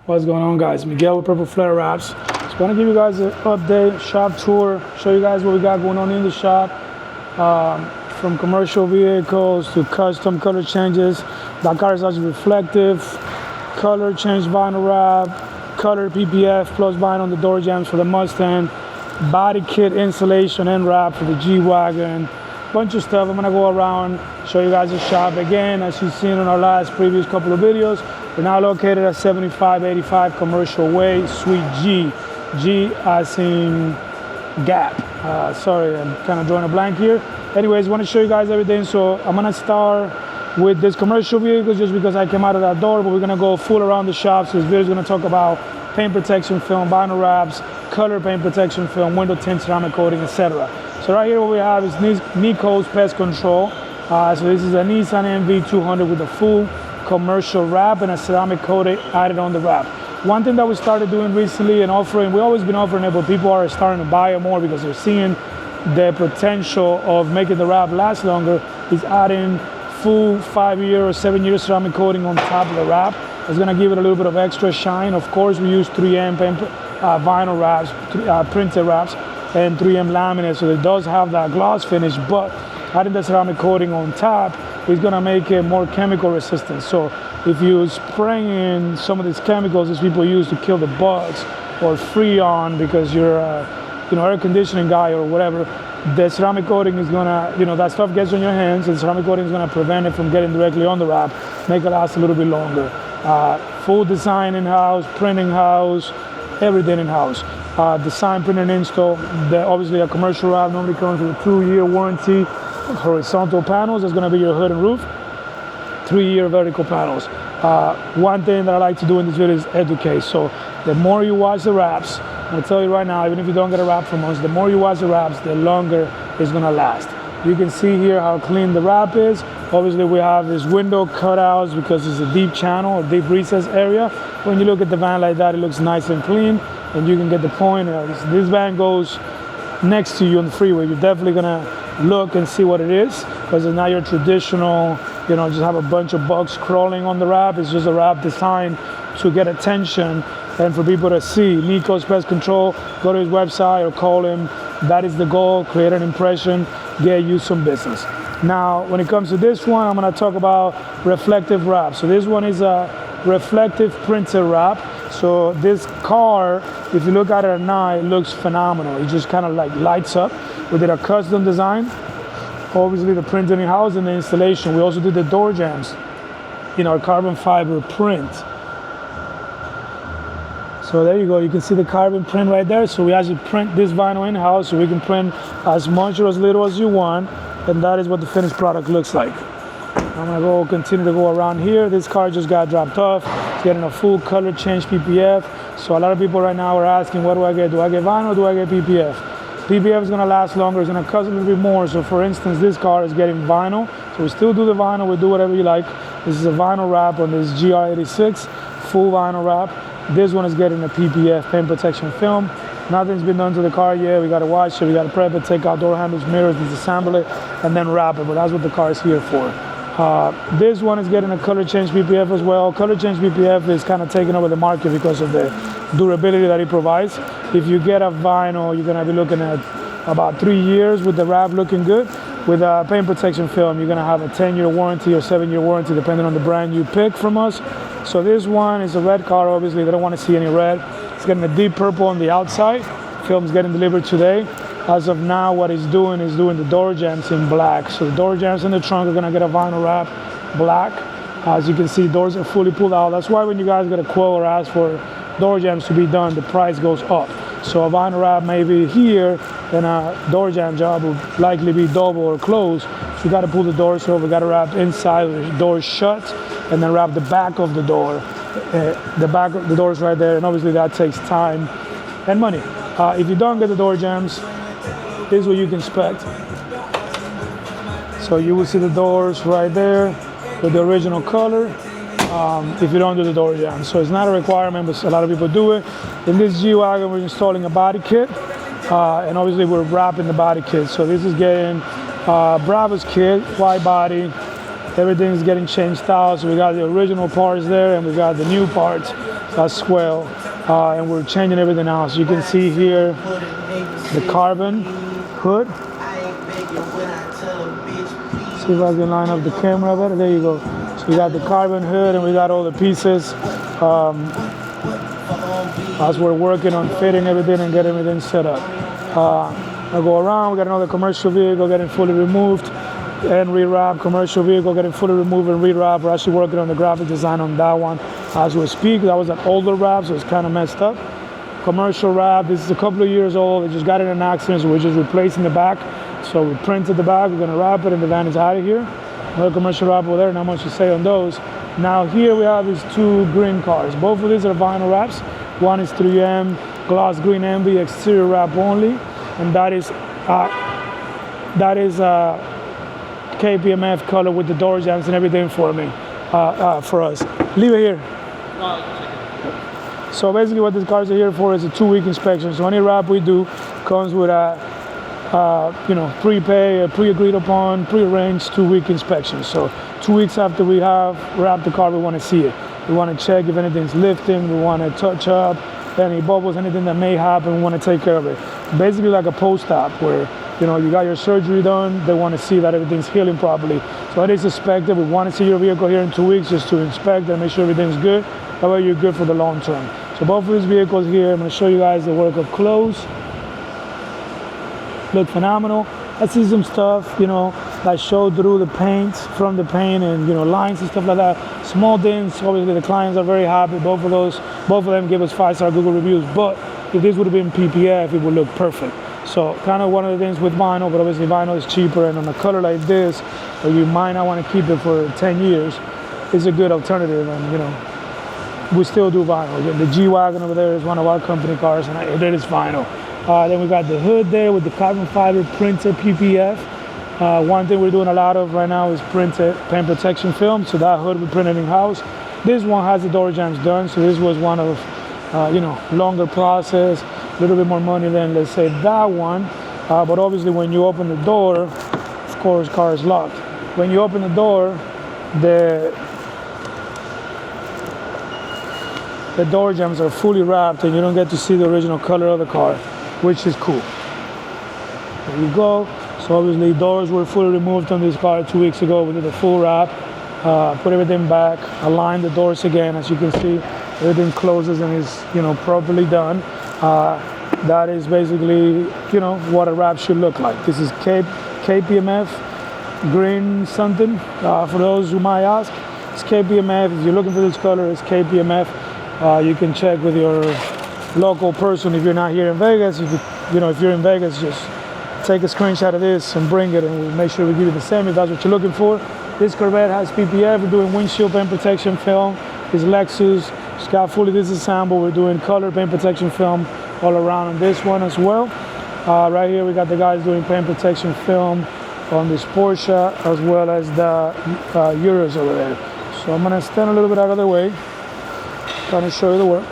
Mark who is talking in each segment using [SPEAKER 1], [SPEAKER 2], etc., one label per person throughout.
[SPEAKER 1] What's going on, guys? Miguel with Purple Flare Wraps. Just want to give you guys an update, shop tour, show you guys what we got going on in the shop. From commercial vehicles to custom color changes. That car is actually reflective, color change vinyl wrap, color PPF plus vinyl on the door jambs for the Mustang, body kit installation and wrap for the G-Wagon. Bunch of stuff. I'm gonna go around, show you guys the shop. Again, as you've seen in our previous couple of videos, we're now located at 7585 Commercial Way, Suite G. G as in Gap. Sorry, I'm kind of drawing a blank here. Anyways, want to show you guys everything. So I'm gonna start with this commercial vehicle just because I came out of that door, but we're gonna go full around the shop. So this video is gonna talk about paint protection film, vinyl wraps, color paint protection film, window tint, ceramic coating, etc. So right here what we have is Nico's Pest Control. So this is a Nissan NV200 with a full commercial wrap and a ceramic coating added on the wrap. One thing that we started doing recently and offering, we've always been offering it, but people are starting to buy it more because they're seeing the potential of making the wrap last longer, is adding full 5-year or 7-year ceramic coating on top of the wrap. It's gonna give it a little bit of extra shine. Of course, we use 3M vinyl wraps, printed wraps, and 3M laminate, so it does have that gloss finish, but adding the ceramic coating on top is gonna make it more chemical resistant. So if you spray in some of these chemicals that people use to kill the bugs, or Freon because you're air conditioning guy or whatever, the ceramic coating is gonna, that stuff gets on your hands, and ceramic coating is gonna prevent it from getting directly on the wrap, make it last a little bit longer. Full design in-house, print in-house, everything in-house. Design, print, and install. Obviously a commercial wrap normally comes with a 2-year warranty. Horizontal panels, that's gonna be your hood and roof. 3-year vertical panels. One thing that I like to do in this video is educate. So the more you watch the wraps, I'm gonna tell you right now, even if you don't get a wrap from us, the more you watch the wraps, the longer it's gonna last. You can see here how clean the wrap is. Obviously we have this window cutouts because it's a deep channel, a deep recess area. When you look at the van like that, it looks nice and clean, and you can get the point. This van goes next to you on the freeway. You're definitely gonna look and see what it is, because it's not your traditional, just have a bunch of bugs crawling on the wrap. It's just a wrap designed to get attention and for people to see. Nico's Pest Control, go to his website or call him. That is the goal, create an impression, get you some business. Now, when it comes to this one, I'm gonna talk about reflective wrap. So this one is a reflective printed wrap. So this car, if you look at it at night, it looks phenomenal. It just kind of like lights up. We did a custom design, obviously the printing in-house and the installation. We also did the door jambs in our carbon fiber print. So there you go, you can see the carbon print right there. So we actually print this vinyl in-house, so we can print as much or as little as you want, and that is what the finished product looks like. I'm gonna continue to go around here. This car just got dropped off. It's getting a full color change PPF. So a lot of people right now are asking, what do I get? Do I get vinyl or do I get PPF? PPF is gonna last longer, it's gonna cost a little bit more. So for instance, this car is getting vinyl. So we still do the vinyl, we do whatever you like. This is a vinyl wrap on this GR86, full vinyl wrap. This one is getting a PPF, paint protection film. Nothing's been done to the car yet. We gotta wash it, we gotta prep it, take out door handles, mirrors, disassemble it, and then wrap it, but that's what the car is here for. This one is getting a color change PPF as well. Color change PPF is kind of taking over the market because of the durability that it provides. If you get a vinyl, you're gonna be looking at about 3 years with the wrap looking good. With a paint protection film, you're gonna have a 10-year warranty or 7-year warranty depending on the brand you pick from us. So this one is a red car, obviously they don't want to see any red. It's getting a deep purple on the outside. Film's getting delivered today. As of now, what it's doing is doing the door jambs in black. So the door jambs in the trunk are gonna get a vinyl wrap black. As you can see, doors are fully pulled out. That's why when you guys get a quote or ask for door jambs to be done, the price goes up. So a vinyl wrap may be here, then a door jamb job will likely be double or closed. So you gotta pull the doors over, gotta wrap inside, the doors shut, and then wrap the back of the door. The back of the door is right there, and obviously that takes time and money. If you don't get the door jambs, this is what you can expect. So you will see the doors right there with the original color. If you don't do the door jam. So it's not a requirement, but a lot of people do it. In this G-Wagon, we're installing a body kit, and obviously we're wrapping the body kit. So this is getting Bravo's kit, white body. Everything's getting changed out. So we got the original parts there, and we got the new parts. as well. And we're changing everything else. You can see here the carbon hood. See if I can line up the camera better. There you go. So we got the carbon hood and we got all the pieces. As we're working on fitting everything and getting everything set up. I'll go around. We got another commercial vehicle getting fully removed and rewrapped. Commercial vehicle getting fully removed and rewrapped. We're actually working on the graphic design on that one as we speak. That was an older wrap, so it's kind of messed up. Commercial wrap. This is a couple of years old. It just got in an accident, so we're just replacing the back. So we printed the back. We're gonna wrap it, and the van is out of here. Another commercial wrap over there. Not much to say on those. Now here we have these two green cars. Both of these are vinyl wraps. One is 3M gloss green ambi exterior wrap only, and that is KPMF color with the door jambs and everything for me, for us. Leave it here. So basically what these cars are here for is a 2-week inspection. So any wrap we do comes with a prepay, a pre-agreed upon, pre-arranged 2-week inspection. So 2 weeks after we have wrapped the car, we want to see it. We want to check if anything's lifting. We want to touch up any bubbles, anything that may happen. We want to take care of it. Basically like a post-op where you got your surgery done. They want to see that everything's healing properly. So it is expected. We want to see your vehicle here in 2 weeks just to inspect and make sure everything's good. That way you're good for the long term. So both of these vehicles here, I'm going to show you guys the work up close. Look phenomenal. I see some stuff, that showed through the paint, from the paint, and lines and stuff like that. Small dents. Obviously, the clients are very happy. Both of them give us 5-star Google reviews. But if this would have been PPF, it would look perfect. So kind of one of the things with vinyl, but obviously vinyl is cheaper, and on a color like this, where you might not want to keep it for 10 years, is a good alternative. And we still do vinyl. The G-Wagon over there is one of our company cars, and it is vinyl. Then we got the hood there with the carbon fiber printed PPF. One thing we're doing a lot of right now is printed paint protection film. So that hood we printed in-house. This one has the door jambs done. So this was one of, longer process, a little bit more money than, let's say, that one. But obviously when you open the door, of course, car is locked. When you open the door, the door jambs are fully wrapped and you don't get to see the original color of the car, which is cool. There you go. So obviously doors were fully removed on this car 2 weeks ago. We did a full wrap, put everything back, aligned the doors again. As you can see, everything closes and is properly done. That is basically what a wrap should look like. This is KPMF green something. For those who might ask, it's KPMF. If you're looking for this color, it's KPMF. You can check with your local person if you're not here in Vegas. If you're in Vegas, just take a screenshot of this and bring it, and we'll make sure we give you the same if that's what you're looking for. This Corvette has PPF. We're doing windshield paint protection film. This Lexus, it's got fully disassembled. We're doing color paint protection film all around on this one as well. Right here we got the guys doing paint protection film on this Porsche as well as the Urus over there. So I'm gonna stand a little bit out of the way, trying to show you the work.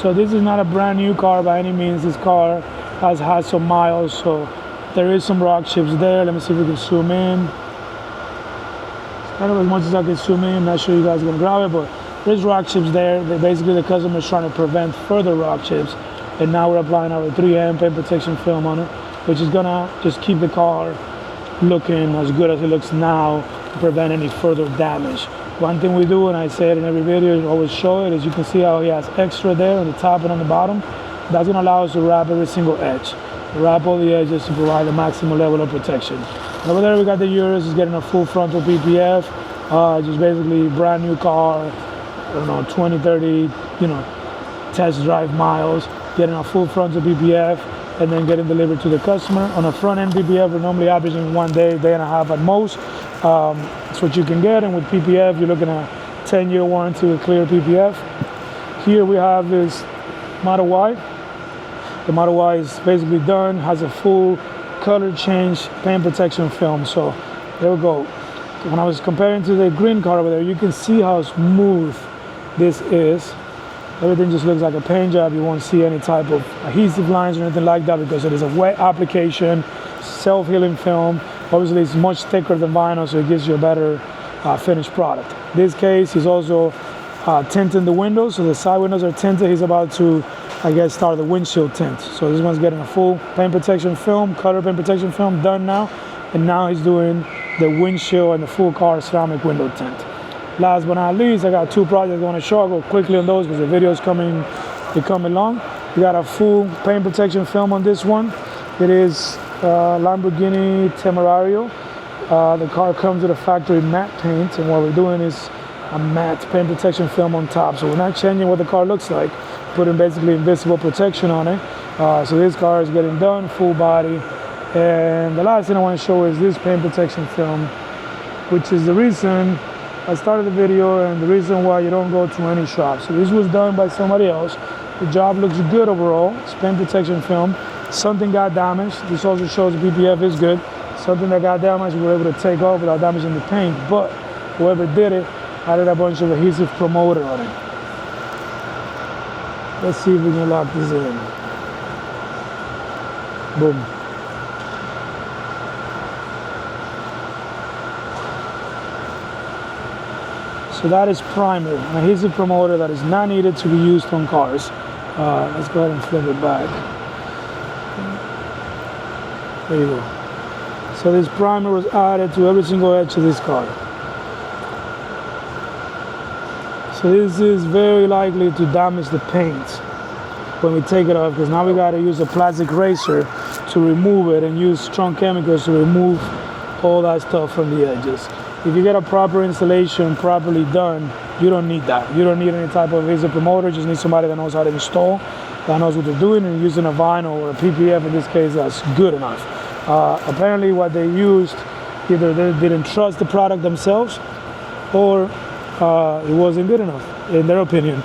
[SPEAKER 1] So this is not a brand new car by any means. This car has had some miles, so there is some rock chips there. Let me see if we can zoom in. Kind of as much as I can zoom in. I'm not sure you guys are gonna grab it, but there's rock chips there. Basically the customer is trying to prevent further rock chips, and now we're applying our 3M paint protection film on it, which is gonna just keep the car looking as good as it looks now to prevent any further damage. One thing we do, and I say it in every video, always show it, is you can see how he has extra there on the top and on the bottom. That's going to allow us to wrap every single edge. Wrap all the edges to provide the maximum level of protection. And over there we got the Urus, is getting a full frontal PPF. Just basically brand new car, I don't know, 20, 30, test drive miles, getting a full frontal PPF, and then getting delivered to the customer. On a front end PPF, we're normally averaging 1 day, day and a half at most. That's what you can get, and with PPF, you're looking at 10-year warranty with clear PPF. Here we have this Model Y. The Model Y is basically done, has a full color change paint protection film. So there we go. When I was comparing to the green car over there, you can see how smooth this is. Everything just looks like a paint job. You won't see any type of adhesive lines or anything like that because it is a wet application, self-healing film. Obviously, it's much thicker than vinyl, so it gives you a better finished product. This case is also tint in the windows, so the side windows are tinted. He's about to, I guess, start the windshield tint. So this one's getting a full paint protection film, color paint protection film done now, and now he's doing the windshield and the full car ceramic window tint. Last but not least, I got 2 projects I want to show. I'll go quickly on those because the video's coming long. We got a full paint protection film on this one. It is Lamborghini Temerario. The car comes with a factory matte paint, and what we're doing is a matte paint protection film on top. So we're not changing what the car looks like, putting basically invisible protection on it. So this car is getting done, full body. And the last thing I want to show is this paint protection film, which is the reason I started the video and the reason why you don't go to any shop. So this was done by somebody else. The job looks good overall. It's paint protection film. Something got damaged. This also shows the PPF is good. Something that got damaged, we were able to take off without damaging the paint, but whoever did it added a bunch of adhesive promoter on it. Let's see if we can lock this in. Boom. So that is primer, an adhesive promoter that is not needed to be used on cars. Let's go ahead and flip it back. There you go. So this primer was added to every single edge of this car. So this is very likely to damage the paint when we take it off, because now we got to use a plastic razor to remove it and use strong chemicals to remove all that stuff from the edges. If you get a proper installation properly done, you don't need that. You don't need any type of adhesive promoter. You just need somebody that knows how to install, that knows what they're doing, and using a vinyl or a PPF in this case, that's good enough. Apparently what they used, either they didn't trust the product themselves, or it wasn't good enough, in their opinion.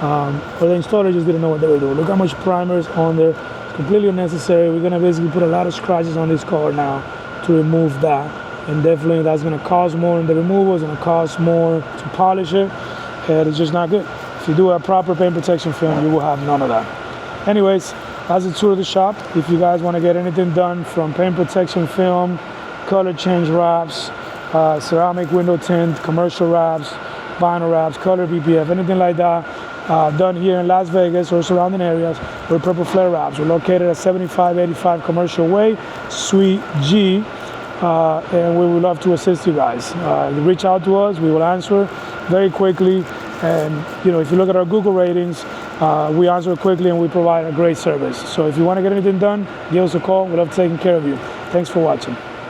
[SPEAKER 1] Or the installer just didn't know what they were doing. Look how much primer is on there. It's completely unnecessary. We're gonna basically put a lot of scratches on this car now to remove that. And definitely that's gonna cost more in the removal. It's gonna cost more to polish it. And it's just not good. If you do a proper paint protection film, you will have none of that. Anyways, that's a tour of the shop. If you guys want to get anything done from paint protection film, color change wraps, ceramic window tint, commercial wraps, vinyl wraps, color PPF, anything like that, done here in Las Vegas or surrounding areas, we're Purple Flare Wraps. We're located at 7585 Commercial Way, Suite G, and we would love to assist you guys. Reach out to us, we will answer very quickly. And you know, if you look at our Google ratings, we answer quickly and we provide a great service. So if you want to get anything done, give us a call. We love taking care of you. Thanks for watching.